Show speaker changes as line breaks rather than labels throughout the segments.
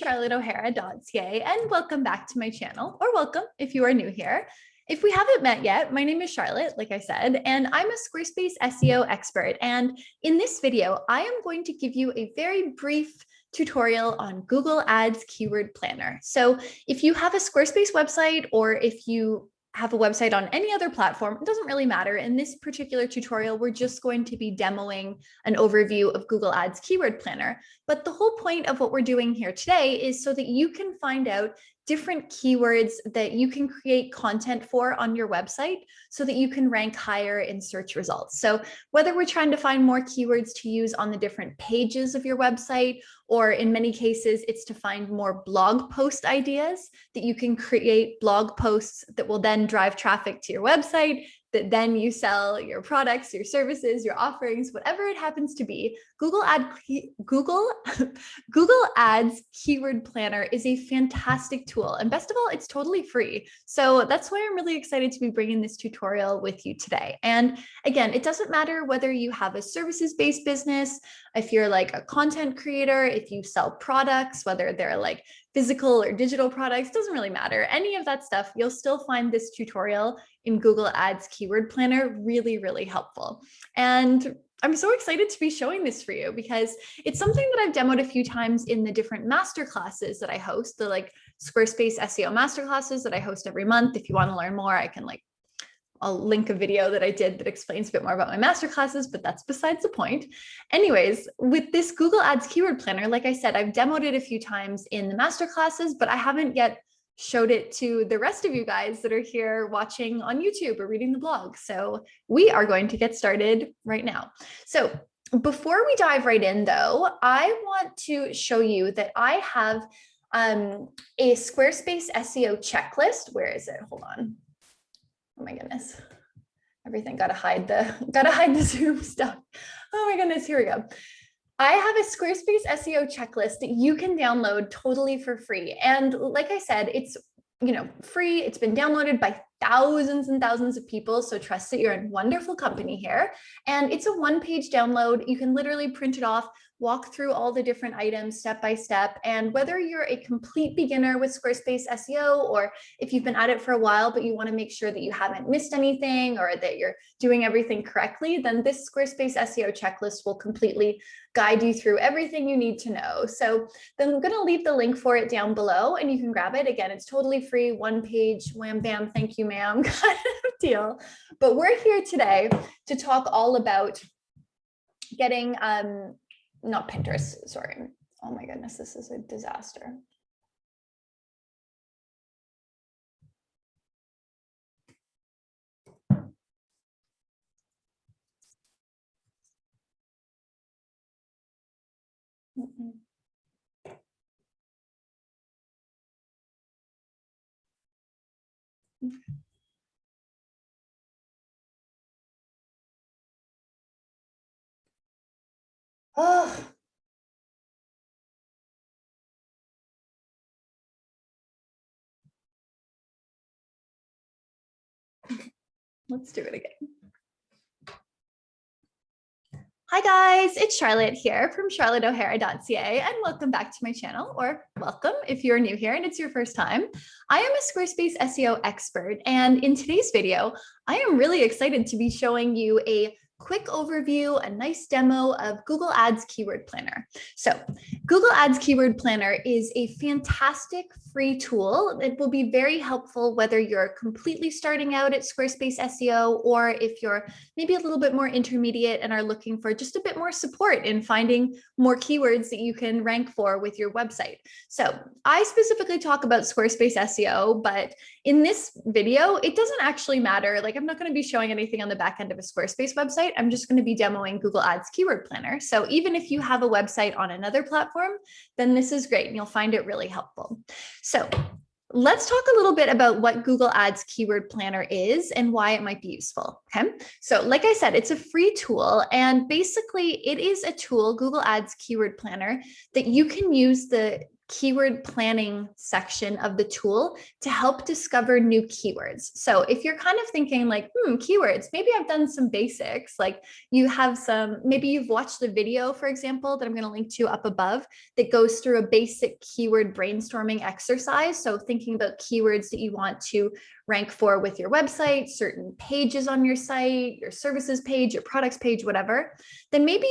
charlotteohara.ca, and welcome back to my channel, or welcome if you are new here. If we haven't met yet, my name is Charlotte, like I said, and I'm a Squarespace SEO expert. And in this video, I am going to give you a very brief tutorial on Google Ads Keyword Planner. So if you have a Squarespace website, or if you have a website on any other platform, it doesn't really matter. In this particular tutorial, we're just going to be demoing an overview of Google Ads Keyword Planner. But the whole point of what we're doing here today is so that you can find out different keywords that you can create content for on your website so that you can rank higher in search results. So whether we're trying to find more keywords to use on the different pages of your website, or in many cases, it's to find more blog post ideas that you can create blog posts that will then drive traffic to your website, that then you sell your products, your services, your offerings, whatever it happens to be. Google Ads Keyword Planner is a fantastic tool. And best of all, it's totally free. So that's why I'm really excited to be bringing this tutorial with you today. And again, it doesn't matter whether you have a services-based business, if you're like a content creator, if you sell products, whether they're like physical or digital products, doesn't really matter. Any of that stuff, you'll still find this tutorial in Google Ads Keyword Planner really, really helpful. And I'm so excited to be showing this for you because it's something that I've demoed a few times in the different masterclasses that I host, the like Squarespace SEO masterclasses that I host every month. If you want to learn more, I'll link a video that I did that explains a bit more about my masterclasses, but that's besides the point. Anyways, with this Google Ads Keyword Planner, like I said, I've demoed it a few times in the masterclasses, but I haven't yet showed it to the rest of you guys that are here watching on YouTube or reading the blog. So we are going to get started right now. So before we dive right in though, I want to show you that I have a Squarespace SEO checklist. Where is it? Hold on. Oh my goodness. Everything gotta hide the Zoom stuff. Oh my goodness, here we go. I have a Squarespace SEO checklist that you can download totally for free. And like I said, it's free. It's been downloaded by thousands and thousands of people. So trust that you're in wonderful company here. And it's a one-page download. You can literally print it off, walk through all the different items step by step. And whether you're a complete beginner with Squarespace SEO, or if you've been at it for a while, but you want to make sure that you haven't missed anything or that you're doing everything correctly, then this Squarespace SEO checklist will completely guide you through everything you need to know. So then I'm going to leave the link for it down below and you can grab it. Again, it's totally free, one page, wham, bam, thank you, ma'am, kind of deal. But we're here today to talk all about getting, not Pinterest, sorry. Oh my goodness, this is a disaster. Oh. Let's do it again. Hi guys, it's Charlotte here from charlotteohara.ca, and welcome back to my channel, or welcome if you're new here and it's your first time. I am a Squarespace SEO expert, and in today's video, I am really excited to be showing you a quick overview, a nice demo of Google Ads Keyword Planner. So Google Ads Keyword Planner is a fantastic free tool that will be very helpful whether you're completely starting out at Squarespace SEO, or if you're maybe a little bit more intermediate and are looking for just a bit more support in finding more keywords that you can rank for with your website. So I specifically talk about Squarespace SEO, but in this video, it doesn't actually matter. Like, I'm not going to be showing anything on the back end of a Squarespace website. I'm just going to be demoing Google Ads Keyword Planner. So even if you have a website on another platform, then this is great and you'll find it really helpful. So let's talk a little bit about what Google Ads Keyword Planner is and why it might be useful. Okay. So like I said, it's a free tool, and basically it is a tool, Google Ads Keyword Planner, that you can use the keyword planning section of the tool to help discover new keywords. So if you're kind of thinking like, keywords, maybe I've done some basics, like you have maybe you've watched a video, for example, that I'm going to link to up above that goes through a basic keyword brainstorming exercise. So thinking about keywords that you want to rank for with your website, certain pages on your site, your services page, your products page, whatever, then maybe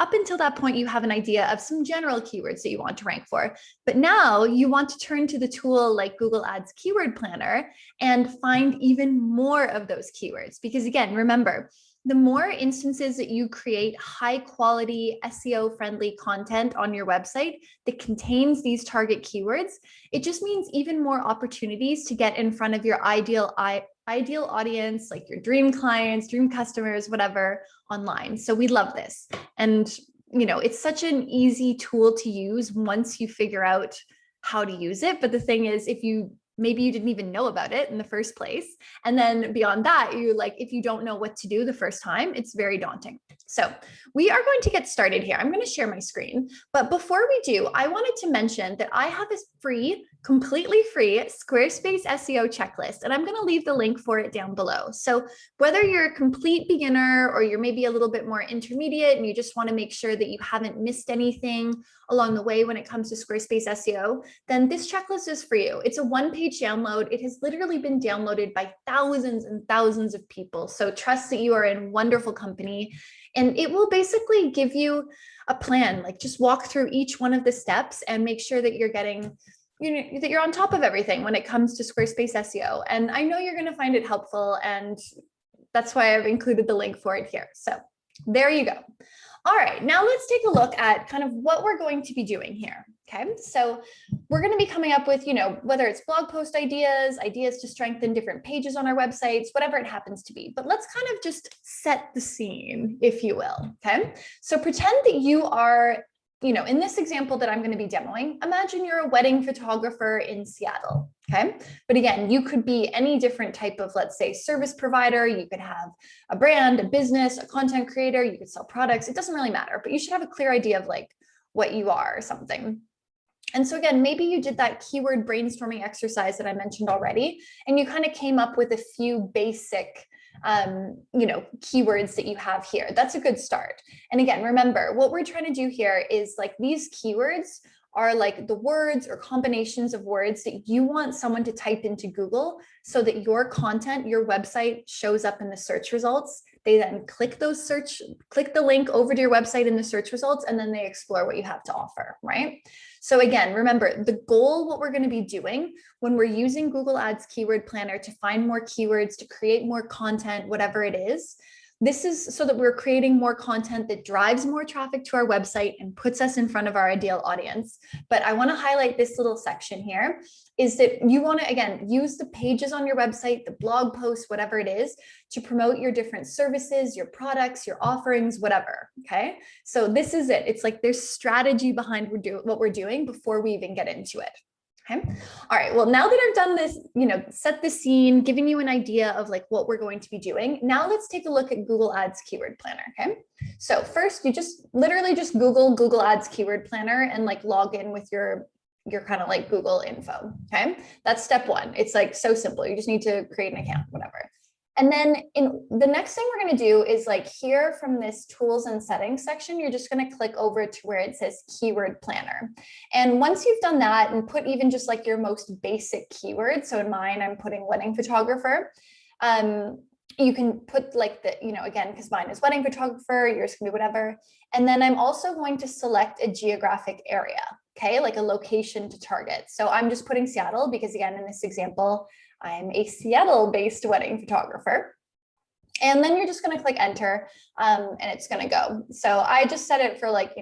up until that point, you have an idea of some general keywords that you want to rank for. But now you want to turn to the tool like Google Ads Keyword Planner and find even more of those keywords. Because again, remember, the more instances that you create high quality SEO friendly content on your website that contains these target keywords, it just means even more opportunities to get in front of your ideal audience, like your dream clients, dream customers, whatever, online. So we love this. And, it's such an easy tool to use once you figure out how to use it. But the thing is, maybe you didn't even know about it in the first place. And then beyond that, if you don't know what to do the first time, it's very daunting. So we are going to get started here. I'm going to share my screen. But before we do, I wanted to mention that I have this completely free Squarespace SEO checklist, and I'm going to leave the link for it down below. So whether you're a complete beginner or you're maybe a little bit more intermediate and you just want to make sure that you haven't missed anything along the way when it comes to Squarespace SEO, then this checklist is for you. It's a one-page download. It has literally been downloaded by thousands and thousands of people. So trust that you are in wonderful company, and it will basically give you a plan, like just walk through each one of the steps and make sure that you're getting that you're on top of everything when it comes to Squarespace SEO. And I know you're going to find it helpful, and that's why I've included the link for it here. So there you go. All right, now let's take a look at kind of what we're going to be doing here. Okay, so we're going to be coming up with, whether it's blog post ideas to strengthen different pages on our websites, whatever it happens to be. But let's kind of just set the scene, if you will. Okay, so pretend that you are, in this example that I'm going to be demoing, imagine you're a wedding photographer in Seattle. Okay. But again, you could be any different type of, let's say, service provider. You could have a brand, a business, a content creator. You could sell products. It doesn't really matter, but you should have a clear idea of like what you are or something. And so again, maybe you did that keyword brainstorming exercise that I mentioned already, and you kind of came up with a few basic keywords that you have here. That's a good start. And again, remember, what we're trying to do here is like these keywords are like the words or combinations of words that you want someone to type into Google so that your content, your website shows up in the search results. They then click the link over to your website in the search results, and then they explore what you have to offer, right? So again, remember the goal, what we're going to be doing when we're using Google Ads Keyword Planner to find more keywords, to create more content, whatever it is, this is so that we're creating more content that drives more traffic to our website and puts us in front of our ideal audience. But I want to highlight this little section here is that you want to, again, use the pages on your website, the blog posts, whatever it is, to promote your different services, your products, your offerings, whatever. Okay. So this is it. It's like there's strategy behind what we're doing before we even get into it. Okay. All right. Well, now that I've done this, set the scene, giving you an idea of like what we're going to be doing. Now let's take a look at Google Ads Keyword Planner. Okay. So first, you just literally just Google Ads Keyword Planner and like log in with your kind of like Google info. Okay. That's step one. It's like so simple. You just need to create an account, whatever. And then in the next thing we're going to do is like here from this tools and settings section, you're just going to click over to where it says keyword planner. And once you've done that and put even just like your most basic keyword, so in mine, I'm putting wedding photographer. You can put like the, again, because mine is wedding photographer, yours can be whatever. And then I'm also going to select a geographic area, okay, like a location to target. So I'm just putting Seattle because again, in this example, I'm a Seattle-based wedding photographer. And then you're just going to click enter and it's going to go. So I just set it for like,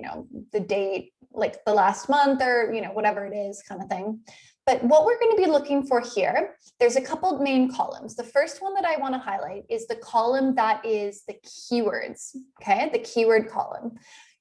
the date, like the last month or, whatever it is kind of thing. But what we're going to be looking for here, there's a couple main columns. The first one that I want to highlight is the column that is the keywords, okay, the keyword column.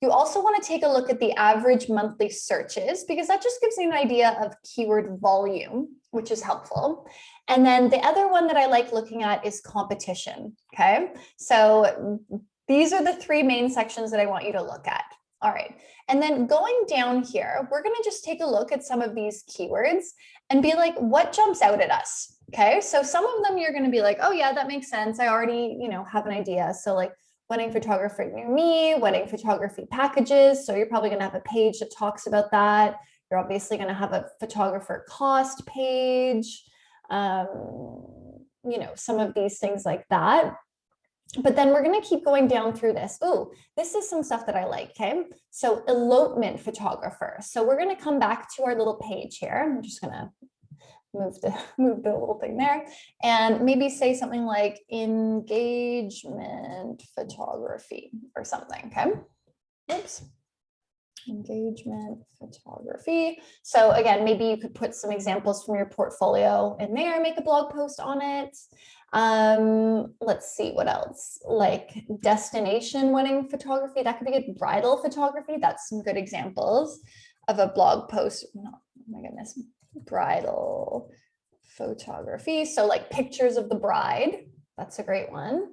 You also want to take a look at the average monthly searches because that just gives you an idea of keyword volume, which is helpful. And then the other one that I like looking at is competition, okay? So these are the three main sections that I want you to look at. All right. And then going down here, we're going to just take a look at some of these keywords and be like, what jumps out at us? Okay. So some of them you're going to be like, oh yeah, that makes sense. I already, have an idea. So like wedding photographer near me, wedding photography packages. So you're probably going to have a page that talks about that. You're obviously going to have a photographer cost page, some of these things like that. But then we're going to keep going down through this. Oh, this is some stuff that I like. Okay. So elopement photographer. So we're going to come back to our little page here. I'm just going to move the little thing there and maybe say something like engagement photography or something. Okay. Oops. Engagement photography. So again, maybe you could put some examples from your portfolio in there, make a blog post on it. Let's see what else, like destination wedding photography. That could be good. Bridal photography. That's some good examples of a blog post. Oh my goodness. Bridal photography. So like pictures of the bride. That's a great one.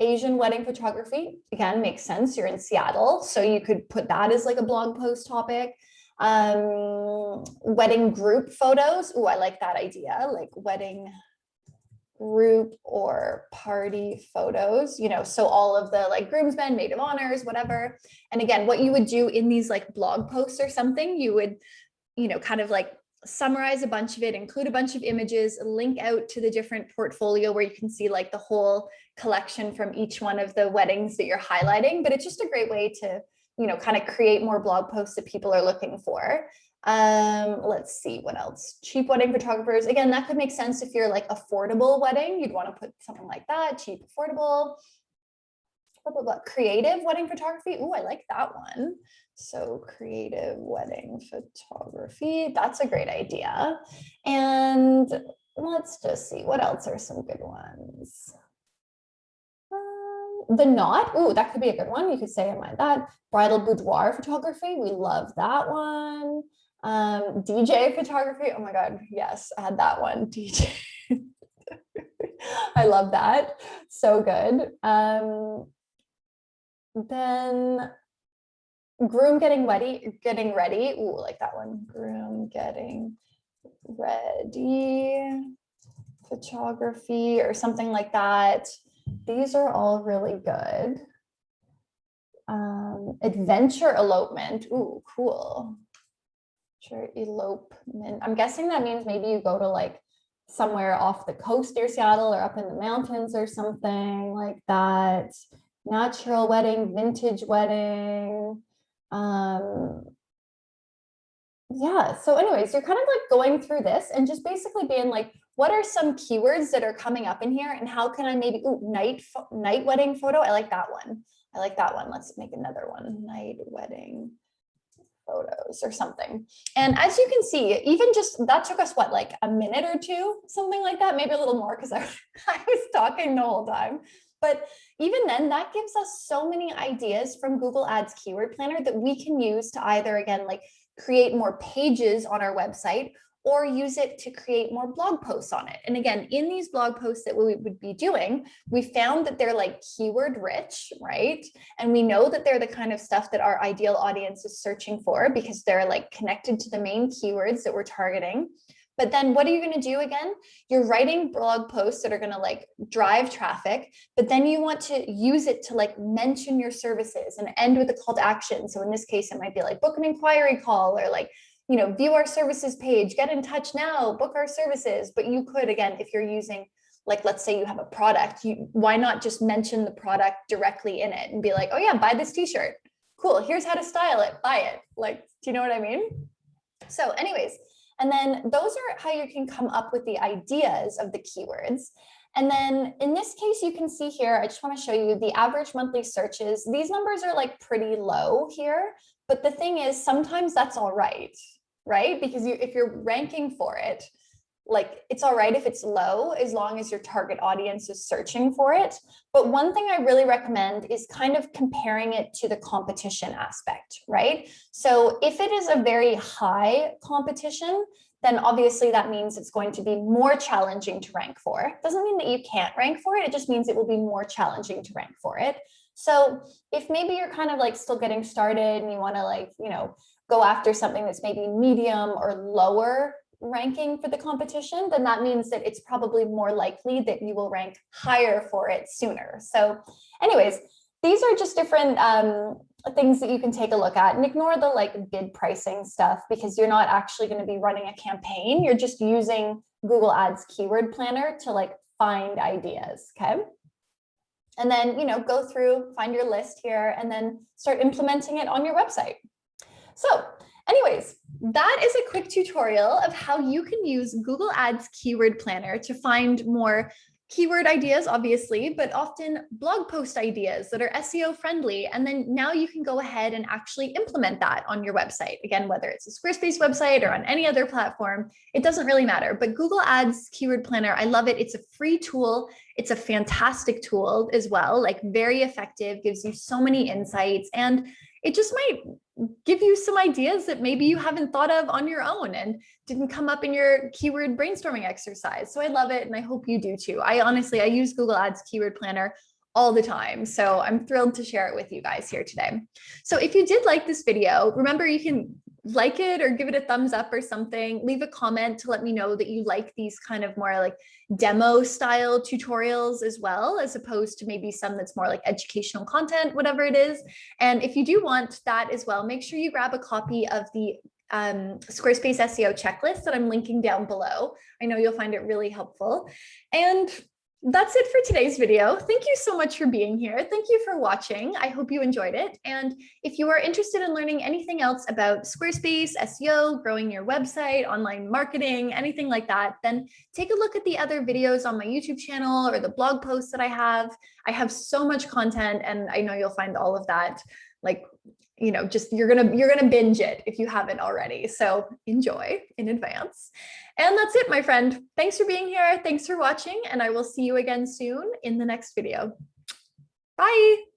Asian wedding photography, again, makes sense. You're in Seattle, so you could put that as like a blog post topic. Wedding group photos. Oh, I like that idea, like wedding group or party photos, so all of the like groomsmen, maid of honors, whatever. And again, what you would do in these like blog posts or something, you would, kind of like summarize a bunch of it, include a bunch of images, link out to the different portfolio where you can see like the whole collection from each one of the weddings that you're highlighting. But it's just a great way to, kind of create more blog posts that people are looking for. Let's see what else. Cheap wedding photographers. Again, that could make sense if you're like affordable wedding. You'd want to put something like that, cheap, affordable. Blah, blah, blah. Creative wedding photography. Ooh, I like that one. So creative wedding photography. That's a great idea. And let's just see what else are some good ones. The knot. Ooh, that could be a good one. You could say I mind that. Bridal boudoir photography. We love that one. DJ photography. Oh my God. Yes, I had that one. DJ. I love that. So good. Then groom getting ready. Ooh, like that one. Groom getting ready photography or something like that. These are all really good. Adventure elopement. Ooh, cool. Sure, elopement. I'm guessing that means maybe you go to like somewhere off the coast near Seattle or up in the mountains or something like that. Natural wedding, vintage wedding. Yeah, so anyways, you're kind of like going through this and just basically being like, what are some keywords that are coming up in here and how can I maybe, night wedding photo. I like that one. Let's make another one, night wedding photos or something. And as you can see, even just that took us what, like a minute or two, something like that, maybe a little more because I was talking the whole time. But even then, that gives us so many ideas from Google Ads Keyword Planner that we can use to either, again, like create more pages on our website or use it to create more blog posts on it. And again, in these blog posts that we would be doing, we found that they're like keyword rich, right? And we know that they're the kind of stuff that our ideal audience is searching for because they're like connected to the main keywords that we're targeting. But then what are you going to do again? You're writing blog posts that are going to like drive traffic, but then you want to use it to like mention your services and end with a call to action. So in this case, it might be like book an inquiry call or like, view our services page, get in touch now, book our services. But you could, again, if you're using, like, let's say you have a product, why not just mention the product directly in it and be like, oh yeah, buy this t-shirt. Cool. Here's how to style it. Buy it. Like, do you know what I mean? So anyways, and then those are how you can come up with the ideas of the keywords. And then in this case, you can see here, I just want to show you the average monthly searches. These numbers are like pretty low here, but the thing is sometimes that's all right? Because if you're ranking for it, like it's all right if it's low as long as your target audience is searching for it. But one thing I really recommend is kind of comparing it to the competition aspect, right? So if it is a very high competition, then obviously that means it's going to be more challenging to rank for. It doesn't mean that you can't rank for it. It just means it will be more challenging to rank for it. So if maybe you're kind of like still getting started and you want to like, go after something that's maybe medium or lower ranking for the competition, then that means that it's probably more likely that you will rank higher for it sooner. So anyways, these are just different things that you can take a look at, and ignore the like bid pricing stuff because you're not actually going to be running a campaign. You're just using Google Ads Keyword Planner to like find ideas. Okay. And then, go through, find your list here, and then start implementing it on your website. So anyways, that is a quick tutorial of how you can use Google Ads Keyword Planner to find more keyword ideas, obviously, but often blog post ideas that are SEO friendly. And then now you can go ahead and actually implement that on your website. Again, whether it's a Squarespace website or on any other platform, it doesn't really matter. But Google Ads Keyword Planner, I love it. It's a free tool. It's a fantastic tool as well, like very effective, gives you so many insights, and it just might give you some ideas that maybe you haven't thought of on your own and didn't come up in your keyword brainstorming exercise. So I love it, and I hope you do too. I use Google Ads Keyword Planner all the time. So I'm thrilled to share it with you guys here today. So if you did like this video, remember you can like it or give it a thumbs up or something. Leave a comment to let me know that you like these kind of more like demo style tutorials as well, as opposed to maybe some that's more like educational content, whatever it is. And if you do want that as well, make sure you grab a copy of the Squarespace SEO checklist that I'm linking down below. I know you'll find it really helpful. And that's it for today's video. Thank you so much for being here. Thank you for watching. I hope you enjoyed it. And if you are interested in learning anything else about Squarespace, SEO, growing your website, online marketing, anything like that, then take a look at the other videos on my YouTube channel or the blog posts that I have. I have so much content, and I know you'll find all of that like just you're gonna binge it if you haven't already. So enjoy in advance. And that's it, my friend. Thanks for being here. Thanks for watching, and I will see you again soon in the next video. Bye.